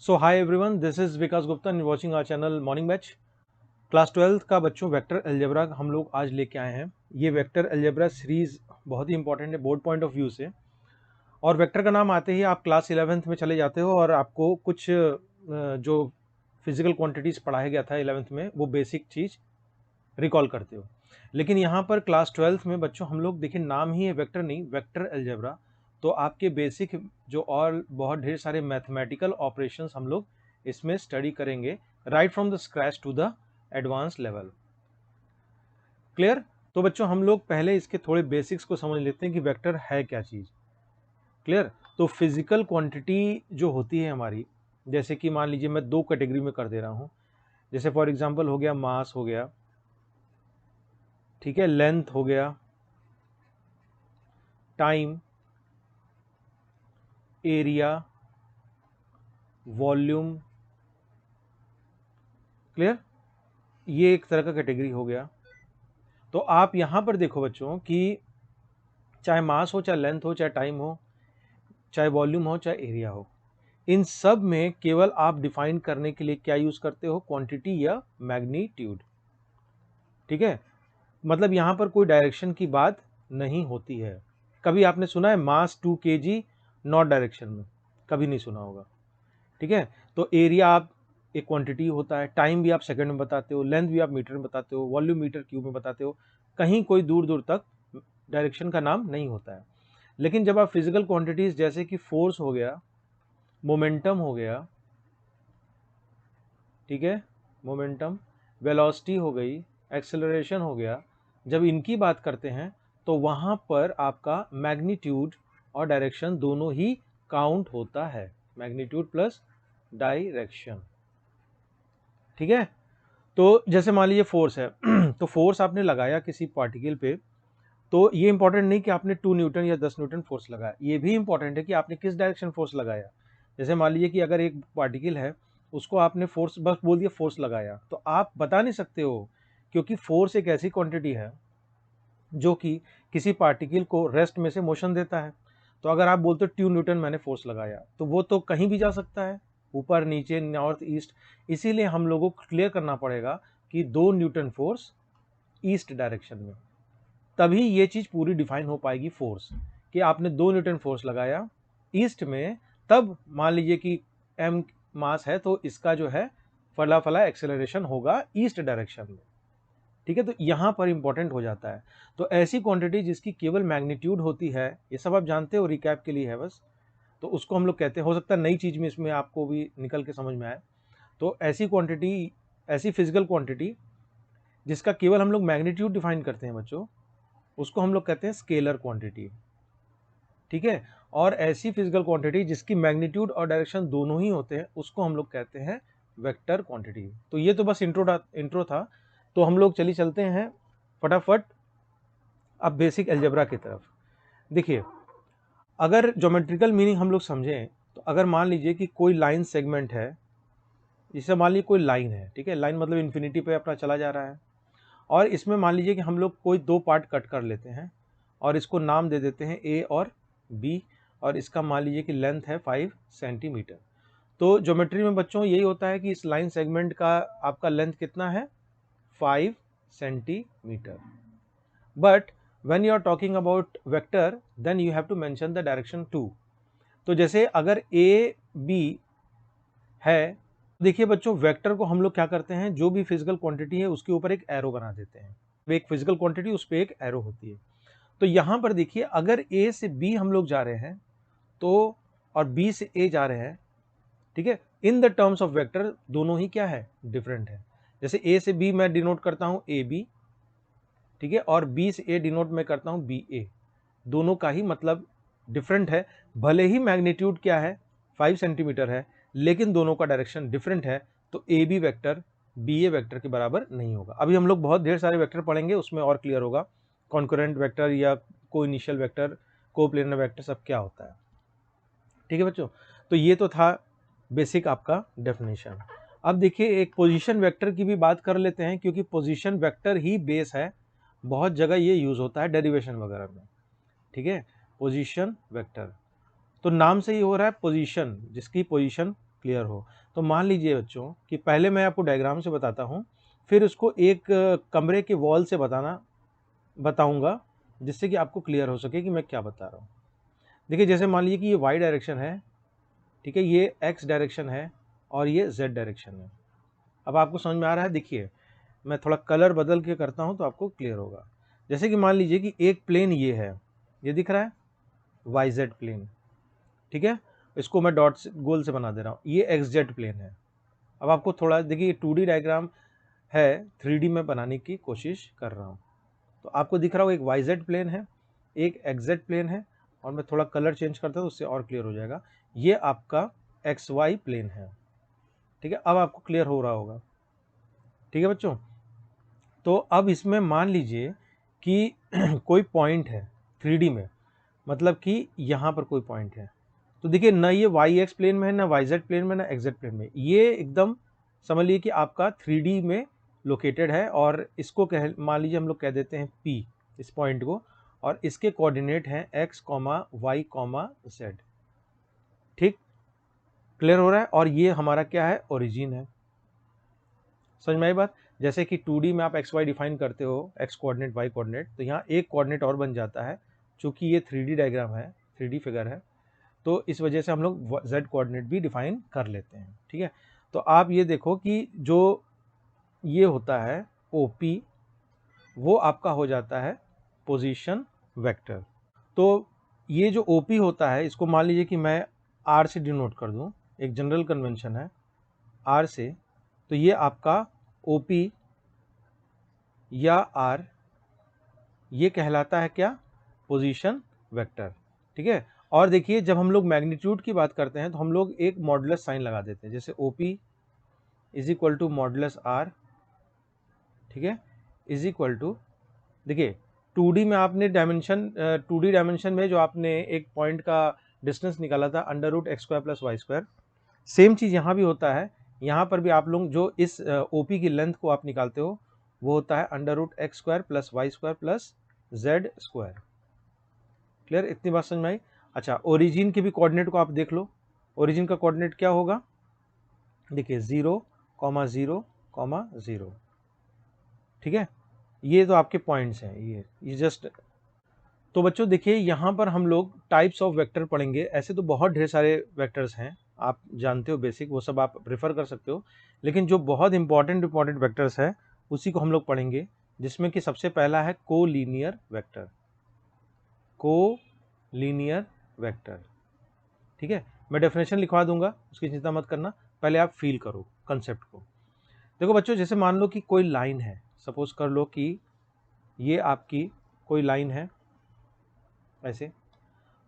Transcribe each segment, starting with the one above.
So hi everyone, this is Vikas Gupta and watching our channel morning batch. Class 12th का बच्चों vector algebra हम लोग आज लेके आए हैं। ये वेक्टर अलजेब्रा सीरीज बहुत ही इंपॉर्टेंट है बोर्ड पॉइंट ऑफ व्यू से। और वेक्टर का नाम आते ही आप क्लास 11th में चले जाते हो और आपको कुछ जो फिजिकल क्वांटिटीज पढ़ाया गया था 11th में वो बेसिक चीज रिकॉल करते हो। लेकिन यहाँ पर क्लास 12th में बच्चों हम लोग देखिए, नाम ही है वेक्टर, नहीं वेक्टर अलजेब्रा। तो आपके बेसिक जो और बहुत ढेर सारे मैथमेटिकल ऑपरेशंस हम लोग इसमें स्टडी करेंगे, right from the scratch to the advance level. Clear? तो बच्चों हम लोग पहले इसके थोड़े बेसिक्स को समझ लेते हैं कि वेक्टर है क्या चीज। क्लियर? तो फिजिकल क्वांटिटी जो होती है हमारी, जैसे कि मान लीजिए मैं दो कैटेगरी में कर दे रहा हूं। जैसे फॉर एग्जांपल हो गया मास हो गया, ठीक है, लेंथ हो गया, टाइम, एरिया, वॉल्यूम। क्लियर? ये एक तरह का कैटेगरी हो गया। तो आप यहां पर देखो बच्चों कि चाहे मास हो, चाहे लेंथ हो, चाहे टाइम हो, चाहे वॉल्यूम हो, चाहे एरिया हो, इन सब में केवल आप डिफाइन करने के लिए क्या यूज करते हो? क्वांटिटी या मैग्नीट्यूड। ठीक है, मतलब यहां पर कोई डायरेक्शन की बात नहीं होती है। कभी आपने सुना है मास 2 kg नॉट डायरेक्शन में? कभी नहीं सुना होगा। ठीक है, तो एरिया आप एक क्वांटिटी होता है, टाइम भी आप सेकंड में बताते हो, लेंथ भी आप मीटर में बताते हो, वॉल्यूम मीटर क्यूब में बताते हो। कहीं कोई दूर दूर तक डायरेक्शन का नाम नहीं होता है। लेकिन जब आप फिजिकल क्वांटिटीज जैसे कि फोर्स हो गया, मोमेंटम हो गया, ठीक है, मोमेंटम, वेलोसिटी हो गई, एक्सेलरेशन हो गया, जब इनकी बात करते हैं तो वहां पर आपका मैग्नीट्यूड और डायरेक्शन दोनों ही काउंट होता है। Magnitude plus direction. ठीक है, तो जैसे मान लीजिए फोर्स है तो फोर्स आपने लगाया किसी पार्टिकल पे, तो ये इंपॉर्टेंट नहीं कि आपने 2 न्यूटन या 10 न्यूटन फोर्स लगाया, ये भी इंपॉर्टेंट है कि आपने किस डायरेक्शन फोर्स लगाया। जैसे मान लीजिए कि अगर एक पार्टिकल है, उसको आपने फोर्स बस बोल दिया, फोर्स लगाया, तो आप बता नहीं सकते हो, क्योंकि फोर्स एक ऐसी क्वांटिटी है जो कि किसी पार्टिकल को रेस्ट में से मोशन देता है। तो अगर आप बोलते हो 2 न्यूटन मैंने फोर्स लगाया, तो वो तो कहीं भी जा सकता है, ऊपर नीचे नॉर्थ ईस्ट। इसीलिए हम लोगों को क्लियर करना पड़ेगा कि 2 न्यूटन फोर्स ईस्ट डायरेक्शन में, तभी ये चीज पूरी डिफाइन हो पाएगी फोर्स, कि आपने 2 न्यूटन फोर्स लगाया ईस्ट में, तब मान लीजिए कि एम मास है तो इसका जो है फला फला एक्सेलरेशन होगा ईस्ट डायरेक्शन में। ठीक है, तो यहां पर इंपॉर्टेंट हो जाता है। तो ऐसी क्वांटिटी जिसकी केवल मैग्नीट्यूड होती है, ये सब आप जानते हो, रिकैप के लिए है बस, तो उसको हम लोग कहते हैं, हो सकता है नई चीज में इसमें आपको भी निकल के समझ में आए। तो ऐसी क्वांटिटी, ऐसी फिजिकल क्वांटिटी जिसका केवल हम लोग मैग्नीट्यूड डिफाइन करते हैं बच्चों, उसको हम लोग कहते हैं स्केलर क्वांटिटी। ठीक है, और ऐसी फिजिकल क्वांटिटी जिसकी मैग्नीट्यूड और डायरेक्शन दोनों ही होते हैं, उसको हम लोग कहते हैं वेक्टर क्वांटिटी। तो ये तो बस इंट्रो था। तो हम लोग चलते हैं फटाफट अब बेसिक अलजेब्रा की तरफ। देखिए, अगर ज्योमेट्रिकल मीनिंग हम लोग समझें, तो अगर मान लीजिए कि कोई लाइन सेगमेंट है, जैसे मान लीजिए कोई लाइन है, ठीक है, लाइन मतलब इन्फिनिटी पे अपना चला जा रहा है, और इसमें मान लीजिए कि हम लोग कोई दो पार्ट कट कर लेते हैं और इसको नाम दे देते हैं ए और बी, और इसका मान लीजिए कि लेंथ है 5 सेंटीमीटर। तो ज्योमेट्री में बच्चों यही होता है कि इस लाइन सेगमेंट का आपका लेंथ कितना है? 5 centimetre. But when you are talking about vector, then you have to mention the direction too. तो जैसे अगर ए बी है, देखिए बच्चों, वेक्टर को हम लोग क्या करते हैं, जो भी फिजिकल क्वांटिटी है उसके ऊपर एक एरो बना देते हैं। एक फिजिकल क्वांटिटी, उस पर एक एरो होती है। तो यहां पर देखिए, अगर ए से बी हम लोग जा रहे हैं तो, और बी से ए जा रहे हैं, ठीक है, in the terms of vector दोनों ही क्या है? डिफरेंट है। जैसे ए से बी मैं डिनोट करता हूं ए बी, ठीक है, और बी से ए डिनोट मैं करता हूं बी ए। दोनों का ही मतलब डिफरेंट है। भले ही मैग्नीट्यूड क्या है, 5 सेंटीमीटर है, लेकिन दोनों का डायरेक्शन डिफरेंट है। तो A B vector B A vector के बराबर नहीं होगा। अभी हम लोग बहुत ढेर सारे वेक्टर पढ़ेंगे, उसमें और क्लियर होगा कॉन्करेंट वेक्टर या को इनिशियल वेक्टर, को प्लेनर वेक्टर, सब क्या होता है। ठीक है बच्चों, तो ये तो था बेसिक आपका डेफिनेशन। अब देखिए, एक पोजीशन वेक्टर की भी बात कर लेते हैं, क्योंकि पोजीशन वेक्टर ही बेस है। बहुत जगह ये यूज होता है डेरिवेशन वगैरह में। ठीक है, पोजीशन वेक्टर, तो नाम से ही हो रहा है पोजीशन, जिसकी पोजीशन क्लियर हो। तो मान लीजिए बच्चों कि पहले मैं आपको डायग्राम से बताता हूँ, फिर उसको एक कमरे के वॉल से बताऊंगा, जिससे कि आपको क्लियर हो सके कि मैं क्या बता रहा हूँ। देखिए जैसे मान लीजिए कि ये वाई डायरेक्शन है, ठीक है, ये एक्स डायरेक्शन है और ये जेड डायरेक्शन है। अब आपको समझ में आ रहा है? देखिए मैं थोड़ा कलर बदल के करता हूँ तो आपको क्लियर होगा। जैसे कि मान लीजिए कि एक प्लेन ये है, ये दिख रहा है वाई जेड प्लेन, ठीक है, इसको मैं डॉट से गोल से बना दे रहा हूँ, ये एक्स जेड प्लेन है। अब आपको थोड़ा देखिए 2D डायग्राम है, 3D में बनाने की कोशिश कर रहा हूँ। तो आपको दिख रहा होगा एक वाई जेड प्लेन है, एक एक्स जेड प्लेन है, और मैं थोड़ा कलर चेंज करता हूँ उससे और क्लियर हो जाएगा। ये आपका एक्स वाई प्लेन है, ठीक है, अब आपको क्लियर हो रहा होगा, ठीक है बच्चों। तो अब इसमें मान लीजिए कि कोई पॉइंट है 3D में, मतलब कि यहाँ पर कोई पॉइंट है, तो देखिए ना ये वाई एक्स प्लेन में है, ना वाई जेड प्लेन में, ना एक्स जेड प्लेन में, ये एकदम समझ लीजिए कि आपका 3D में लोकेटेड है। और इसको कह मान लीजिए हम लोग कह देते हैं P इस पॉइंट को, और इसके कोऑर्डिनेट हैं x, y, z। ठीक, क्लियर हो रहा है? और ये हमारा क्या है? ओरिजिन है। समझ में आई बात? जैसे कि 2D में आप एक्स वाई डिफाइन करते हो, एक्स कोऑर्डिनेट वाई कोऑर्डिनेट, तो यहाँ एक कोऑर्डिनेट और बन जाता है, चूंकि ये 3D डायग्राम है, 3D फिगर है, तो इस वजह से हम लोग z कोऑर्डिनेट भी डिफाइन कर लेते हैं, ठीक है। तो आप ये देखो कि जो ये होता है OP, वो आपका हो जाता है पोजीशन वेक्टर। तो ये जो OP होता है, इसको मान लीजिए कि मैं R से डिनोट कर दूं, एक जनरल कन्वेंशन है R से, तो ये आपका OP या R, ये कहलाता है क्या? पोजीशन वेक्टर, ठीक है। और देखिए जब हम लोग मैग्नीट्यूड की बात करते हैं तो हम लोग एक मॉडुलस साइन लगा देते हैं, जैसे OP is equal to modulus R, ठीक है, इज इक्वल टू, देखिए 2D में आपने डायमेंशन 2D डायमेंशन में जो आपने एक पॉइंट का डिस्टेंस निकाला था under root x square plus y square, same चीज़ यहाँ भी होता है। यहाँ पर भी आप लोग जो इस OP की लेंथ को आप निकालते हो वो होता है under root x square plus y square plus z square. Clear? इतनी बात समझ में आई? अच्छा, ओरिजिन के भी कोऑर्डिनेट को आप देख लो। ओरिजिन का कोऑर्डिनेट क्या होगा? देखिए 0, 0, 0, ठीक है। ये तो आपके पॉइंट्स हैं, ये जस्ट। तो बच्चों देखिए यहाँ पर हम लोग टाइप्स ऑफ वेक्टर पढ़ेंगे। ऐसे तो बहुत ढेर सारे वेक्टर्स हैं, आप जानते हो बेसिक, वो सब आप प्रेफर कर सकते हो, लेकिन जो बहुत इंपॉर्टेंट वेक्टर्स है उसी को हम लोग पढ़ेंगे, जिसमें कि सबसे पहला है कोलीनियर वेक्टर। कोलीनियर वेक्टर, ठीक है। मैं डेफिनेशन लिखवा दूंगा, उसकी चिंता मत करना, पहले आप फील करो कंसेप्ट को। देखो बच्चों, जैसे मान लो कि कोई लाइन है, सपोज कर लो कि ये आपकी कोई लाइन है ऐसे,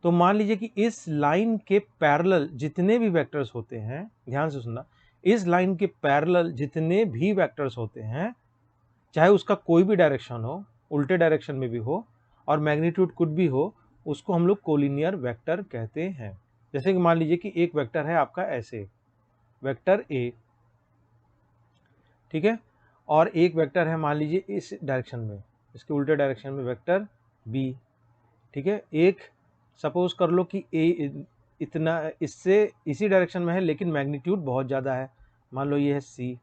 तो मान लीजिए कि इस लाइन के पैरेलल जितने भी वेक्टर्स होते हैं, ध्यान से सुनना, इस लाइन के पैरेलल जितने भी वेक्टर्स होते हैं, चाहे उसका कोई भी डायरेक्शन हो, उल्टे डायरेक्शन में भी हो और मैग्नीट्यूड कुछ भी हो, उसको हम लोग कोलिनियर वेक्टर कहते हैं। जैसे कि मान लीजिए कि एक वेक्टर है आपका ऐसे, वेक्टर A, ठीक है, और एक वेक्टर है मान लीजिए इस डायरेक्शन में, इसके उल्टे डायरेक्शन में वेक्टर B, ठीक है। एक सपोज कर लो कि A इतना इससे इसी डायरेक्शन में है लेकिन मैग्नीट्यूड बहुत ज़्यादा है, मान लो ये है C,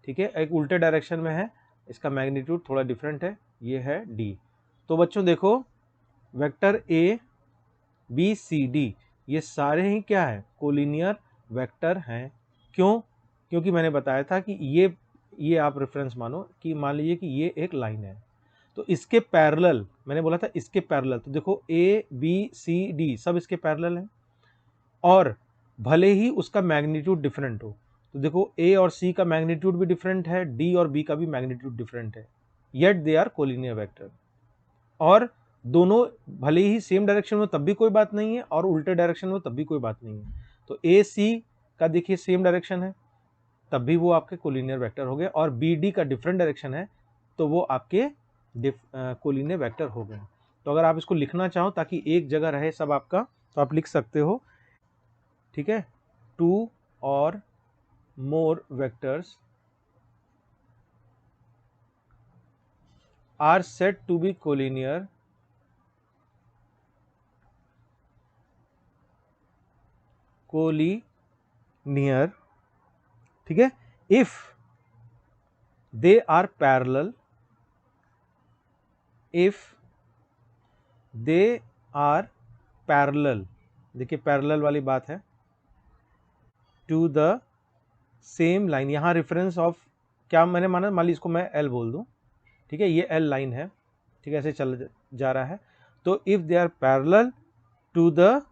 ठीक है। एक उल्टे डायरेक्शन में है, इसका मैग्नीट्यूड थोड़ा डिफरेंट है, ये है D। तो बच्चों देखो, vector A B C D ये सारे ही क्या है? कोलिनियर वेक्टर हैं। क्यों? क्योंकि मैंने बताया था कि ये आप रेफरेंस मानो कि मान लीजिए कि ये एक लाइन है, तो इसके पैरेलल, मैंने बोला था इसके पैरेलल, तो देखो A B C D सब इसके पैरेलल हैं, और भले ही उसका मैग्नीट्यूड डिफरेंट हो, तो देखो A और C का मैग्नीट्यूड भी डिफरेंट है, D और B का भी मैग्नीट्यूड डिफरेंट है, yet they are collinear vector. और दोनों भले ही सेम डायरेक्शन में तब भी कोई बात नहीं है, और उल्टे डायरेक्शन में तब भी कोई बात नहीं है। तो ए सी का देखिए सेम डायरेक्शन है, तब भी वो आपके कोलिनियर वेक्टर हो गए, और बी डी का डिफरेंट डायरेक्शन है तो वो आपके कोलिनियर वेक्टर हो गए। तो अगर आप इसको लिखना चाहो ताकि एक जगह रहे सब आपका, तो आप लिख सकते हो, ठीक है, 2 और more vectors are said to be collinear near, ठीक है, if they are parallel, if they are parallel, देखिए पैरेलल वाली बात है, टू द सेम लाइन, यहां रेफरेंस ऑफ क्या मैंने माना, मान ली इसको मैं एल बोल दूं, ठीक है, ये एल लाइन है, ठीक है, ऐसे चल जा रहा है, तो if they are parallel to the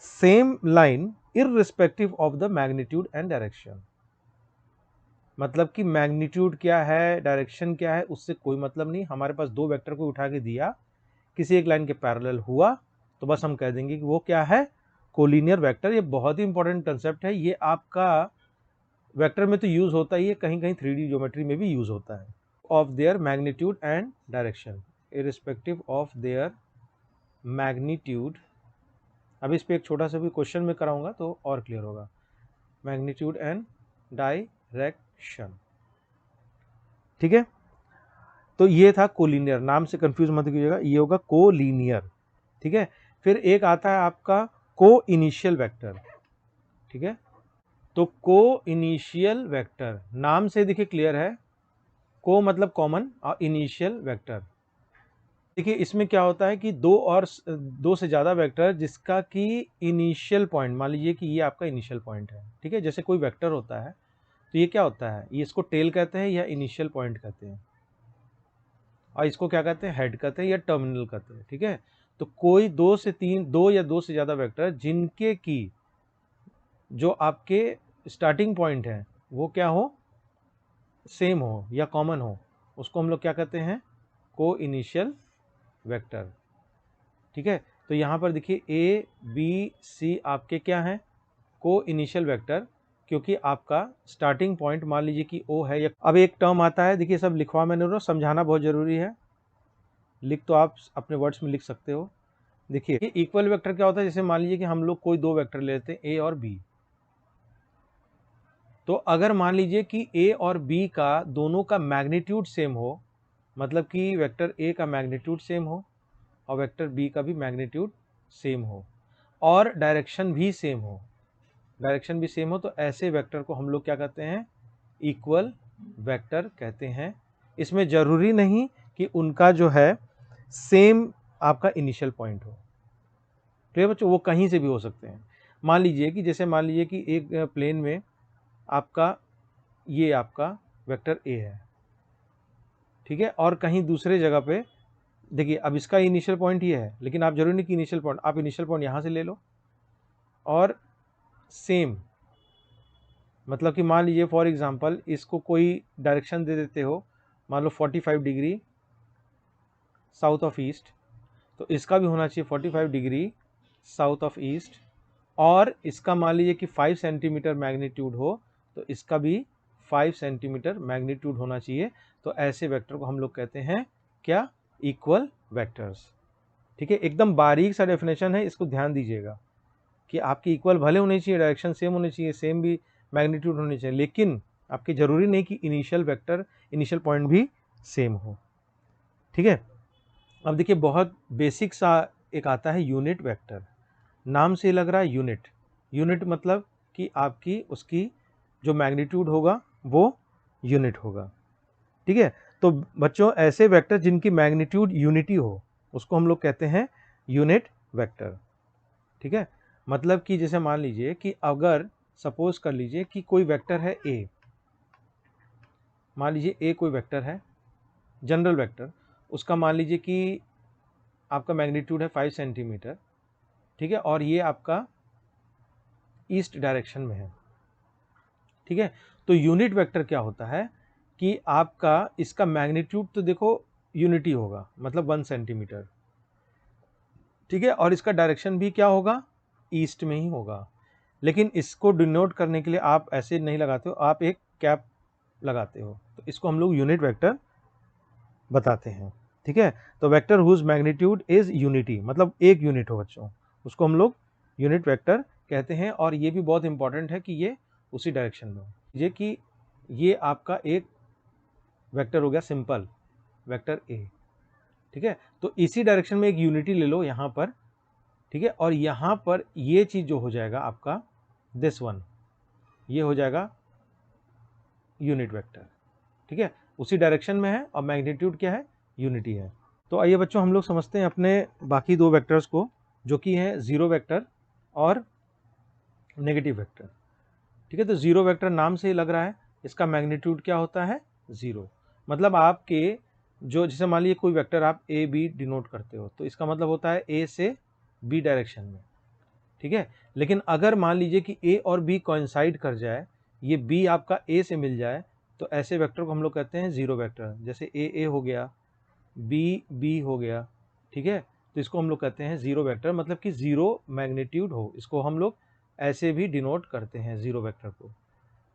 same line irrespective of the magnitude and direction, मतलब कि मैग्नीट्यूड क्या है, डायरेक्शन क्या है, उससे कोई मतलब नहीं, हमारे पास दो वेक्टर को उठा के दिया, किसी एक लाइन के पैरेलल हुआ, तो बस हम कह देंगे कि वो क्या है, कोलिनियर वेक्टर। ये बहुत ही इंपॉर्टेंट कंसेप्ट है, ये आपका वेक्टर में तो यूज होता ही है, कहीं कहीं 3D ज्योमेट्री में भी यूज होता है। Of their magnitude and direction, irrespective of their magnitude, अब इस पे एक छोटा सा भी क्वेश्चन में कराऊंगा तो और क्लियर होगा, मैग्नीट्यूड एंड डायरेक्शन, ठीक है। तो ये था कोलिनियर, नाम से कंफ्यूज मत कीजिएगा, ये होगा कोलिनियर, ठीक है। फिर एक आता है आपका को इनिशियल वेक्टर, ठीक है, तो को इनिशियल वेक्टर नाम से देखिए क्लियर है, को मतलब कॉमन और इनिशियल वेक्टर, देखिए इसमें क्या होता है कि दो से ज्यादा वेक्टर जिसका कि इनिशियल पॉइंट, मान लीजिए कि ये आपका इनिशियल पॉइंट है, ठीक है, जैसे कोई वेक्टर होता है तो ये क्या होता है, ये इसको टेल कहते हैं या इनिशियल पॉइंट कहते हैं, और इसको क्या कहते हैं, हेड कहते हैं या टर्मिनल कहते हैं, ठीक है। तो कोई दो या दो से ज्यादा वेक्टर जिनके की जो आपके स्टार्टिंग पॉइंट है वो क्या हो, सेम हो या कॉमन हो, उसको हम लोग क्या कहते हैं, को इनिशियल वेक्टर, ठीक है। तो यहाँ पर देखिए ए बी सी आपके क्या हैं, को इनिशियल वेक्टर, क्योंकि आपका स्टार्टिंग पॉइंट मान लीजिए कि ओ है, या अब एक टर्म आता है, देखिए सब लिखवा मैंने रहा, समझाना बहुत जरूरी है, लिख तो आप अपने वर्ड्स में लिख सकते हो। देखिए इक्वल वेक्टर क्या होता है, जैसे मान लीजिए कि हम लोग कोई दो वेक्टर लेते हैं ए और बी, तो अगर मान लीजिए कि ए और बी का दोनों का मैग्नीट्यूड सेम हो, मतलब कि वेक्टर ए का मैग्नीट्यूड सेम हो और वेक्टर बी का भी मैग्नीट्यूड सेम हो और डायरेक्शन भी सेम हो, डायरेक्शन भी सेम हो, तो ऐसे वेक्टर को हम लोग क्या कहते हैं, इक्वल वेक्टर कहते हैं। इसमें जरूरी नहीं कि उनका जो है सेम आपका इनिशियल पॉइंट हो, तो बच्चों वो कहीं से भी हो सकते हैं। मान लीजिए कि जैसे मान लीजिए कि एक प्लेन में आपका ये आपका वेक्टर ए है, ठीक है, और कहीं दूसरे जगह पे देखिए अब इसका इनिशियल पॉइंट ये है, लेकिन आप जरूरी नहीं कि इनिशियल पॉइंट, आप इनिशियल पॉइंट यहाँ से ले लो और सेम, मतलब कि मान लीजिए फॉर एग्जांपल इसको कोई डायरेक्शन दे देते हो, मान लो 45 डिग्री साउथ ऑफ ईस्ट, तो इसका भी होना चाहिए 45 डिग्री साउथ ऑफ ईस्ट, और इसका मान लीजिए कि 5 सेंटीमीटर मैग्नीट्यूड हो, तो इसका भी 5 सेंटीमीटर मैग्नीट्यूड होना चाहिए। तो ऐसे वेक्टर को हम लोग कहते हैं क्या, इक्वल वेक्टर्स, ठीक है। एकदम बारीक सा डेफिनेशन है, इसको ध्यान दीजिएगा कि आपकी इक्वल भले होनी चाहिए, डायरेक्शन सेम होनी चाहिए, सेम भी मैग्नीट्यूड होनी चाहिए, लेकिन आपकी जरूरी नहीं कि इनिशियल वेक्टर, इनिशियल पॉइंट भी सेम हो, ठीक है। अब देखिए बहुत बेसिक सा एक आता है यूनिट वेक्टर, नाम से लग रहा है यूनिट, यूनिट मतलब कि आपकी उसकी जो मैग्नीट्यूड होगा वो यूनिट होगा, ठीक है। तो बच्चों ऐसे वेक्टर जिनकी मैग्नीट्यूड यूनिटी हो उसको हम लोग कहते हैं यूनिट वेक्टर, ठीक है। मतलब कि जैसे मान लीजिए कि अगर सपोज कर लीजिए कि कोई वेक्टर है ए, मान लीजिए ए कोई वेक्टर है जनरल वेक्टर, उसका मान लीजिए कि आपका मैग्नीट्यूड है 5 सेंटीमीटर, ठीक है, और ये आपका ईस्ट डायरेक्शन में है, ठीक है। तो यूनिट वेक्टर क्या होता है कि आपका इसका मैग्नीट्यूड तो देखो यूनिटी होगा, मतलब 1 सेंटीमीटर, ठीक है, और इसका डायरेक्शन भी क्या होगा, ईस्ट में ही होगा, लेकिन इसको डिनोट करने के लिए आप ऐसे नहीं लगाते हो, आप एक कैप लगाते हो, तो इसको हम लोग यूनिट वेक्टर बताते हैं, ठीक है। तो vector whose magnitude is unity, मतलब एक यूनिट हो बच्चों, उसको हम लोग यूनिट वेक्टर कहते हैं। और ये भी बहुत इंपॉर्टेंट है कि ये उसी डायरेक्शन में हो, ये कि ये आपका एक वेक्टर हो गया सिंपल वेक्टर ए, ठीक है, तो इसी डायरेक्शन में एक यूनिटी ले लो यहाँ पर, ठीक है, और यहाँ पर ये चीज जो हो जाएगा आपका दिस वन, ये हो जाएगा यूनिट वेक्टर, ठीक है, उसी डायरेक्शन में है और मैग्नीट्यूड क्या है, यूनिटी है। तो आइए बच्चों हम लोग समझते हैं अपने बाकी दो वेक्टर्स को, जो कि है जीरो वेक्टर और नेगेटिव वेक्टर, ठीक है। तो जीरो वेक्टर नाम से ही लग रहा है, इसका मैग्नीट्यूड क्या होता है, जीरो। मतलब आपके जो, जैसे मान लीजिए कोई वेक्टर आप ए बी डिनोट करते हो, तो इसका मतलब होता है ए से बी डायरेक्शन में, ठीक है। लेकिन अगर मान लीजिए कि ए और बी कोइंसाइड कर जाए, ये बी आपका ए से मिल जाए, तो ऐसे वेक्टर को हम लोग कहते हैं जीरो वेक्टर। जैसे ए हो गया, बी बी हो गया, ठीक है, तो इसको हम लोग कहते हैं जीरो वेक्टर, मतलब कि जीरो मैग्नीट्यूड हो, इसको हम लोग ऐसे भी डिनोट करते हैं जीरो वेक्टर को,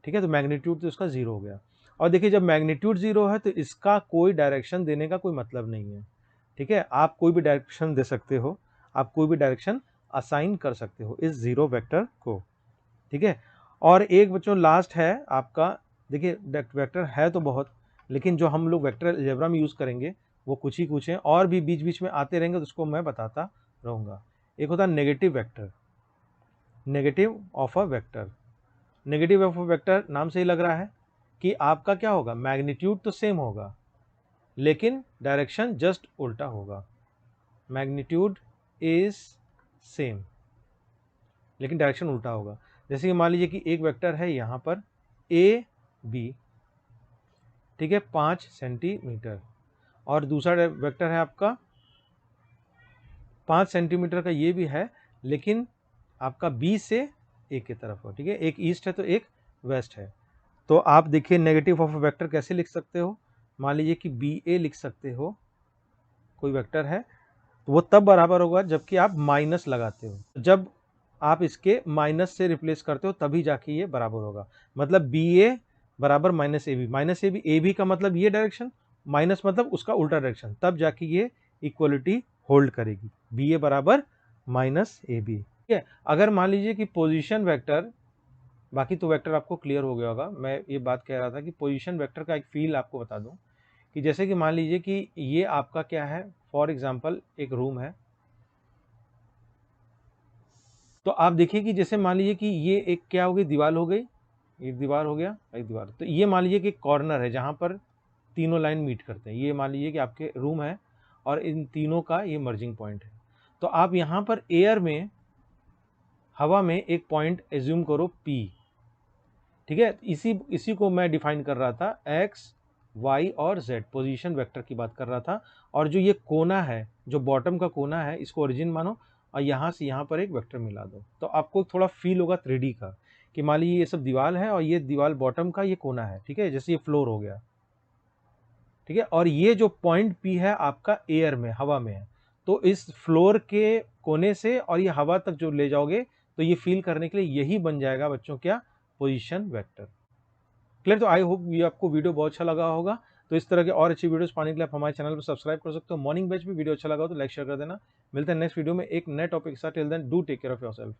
ठीक है। तो मैग्नीट्यूड तो इसका जीरो हो गया। और देखिए जब मैग्नीट्यूड जीरो है तो इसका कोई डायरेक्शन देने का कोई मतलब नहीं है, ठीक है। आप कोई भी डायरेक्शन दे सकते हो, आप कोई भी डायरेक्शन असाइन कर सकते हो इस जीरो वेक्टर को, ठीक है। और एक बच्चों लास्ट है आपका, देखिए वेक्टर है तो बहुत, लेकिन जो हम लोग वेक्टर अलजेब्रा में यूज करेंगे वो कुछ ही कुछ हैं, और भी बीच बीच में आते रहेंगे तो उसको मैं बताता रहूंगा। एक होता है negative vector, negative of a vector. Negative of a vector नाम से ही लग रहा है कि आपका क्या होगा, मैग्नीट्यूड तो सेम होगा लेकिन डायरेक्शन जस्ट उल्टा होगा। मैग्नीट्यूड इज सेम लेकिन डायरेक्शन उल्टा होगा। जैसे कि मान लीजिए कि एक वेक्टर है यहाँ पर ए बी, ठीक है, 5 सेंटीमीटर, और दूसरा वेक्टर है आपका 5 सेंटीमीटर का, ये भी है लेकिन आपका बी से ए की तरफ हो, ठीक है, एक ईस्ट है तो एक वेस्ट है। तो आप देखिए नेगेटिव ऑफ वेक्टर कैसे लिख सकते हो, मान लीजिए कि बी ए लिख सकते हो, कोई वेक्टर है, तो वो तब बराबर होगा जबकि आप माइनस लगाते हो। जब आप इसके माइनस से रिप्लेस करते हो तभी जाके ये बराबर होगा। मतलब बी ए बराबर minus A B, minus A B का मतलब ये डायरेक्शन, माइनस मतलब उसका उल्टा डायरेक्शन, तब जाके ये इक्वलिटी होल्ड करेगी, बी ए बराबर माइनस ए बी, ठीक है। अगर मान लीजिए कि पोजीशन वेक्टर, बाकी तो वेक्टर आपको क्लियर हो गया होगा, मैं ये बात कह रहा था कि पोजीशन वेक्टर का एक फील आपको बता दूं, कि जैसे कि मान लीजिए कि ये आपका क्या है, फॉर एग्जांपल एक रूम है, तो आप देखिए कि जैसे मान लीजिए कि ये एक क्या हो गई, दीवार हो गई, एक दीवार हो गया, एक दीवार, तो ये मान लीजिए कि कॉर्नर है जहां पर तीनों लाइन मीट करते हैं, ये मान लीजिए कि आपके रूम है और इन तीनों का ये मर्जिंग पॉइंट है। तो आप यहाँ पर एयर में, हवा में एक पॉइंट एज्यूम करो P, ठीक है। इसी को मैं डिफाइन कर रहा था, एक्स वाई और जेड, पोजीशन वेक्टर की बात कर रहा था। और जो ये कोना है, जो बॉटम का कोना है, इसको ओरिजिन मानो और यहाँ से यहाँ पर एक वेक्टर मिला दो, तो आपको थोड़ा फील होगा 3D का, कि मान लीजिए ये सब दीवार है और ये दीवार बॉटम का ये कोना है, ठीक है, जैसे ये फ्लोर हो गया, ठीक है। और ये जो पॉइंट P है आपका एयर में, हवा में है, तो इस फ्लोर के कोने से और ये हवा तक जो ले जाओगे तो ये फील करने के लिए यही बन जाएगा बच्चों क्या, पोजीशन वेक्टर। क्लियर। तो आई होप ये आपको वीडियो बहुत अच्छा लगा होगा। तो इस तरह के और अच्छी वीडियोस पाने के लिए आप हमारे चैनल पर सब्सक्राइब कर सकते हो। मॉर्निंग बैच भी वीडियो अच्छा लगा हो तो लाइक शेयर कर देना। मिलते हैं नेक्स्ट वीडियो में एक नए टॉपिक के साथ। Till then do take care of yourself.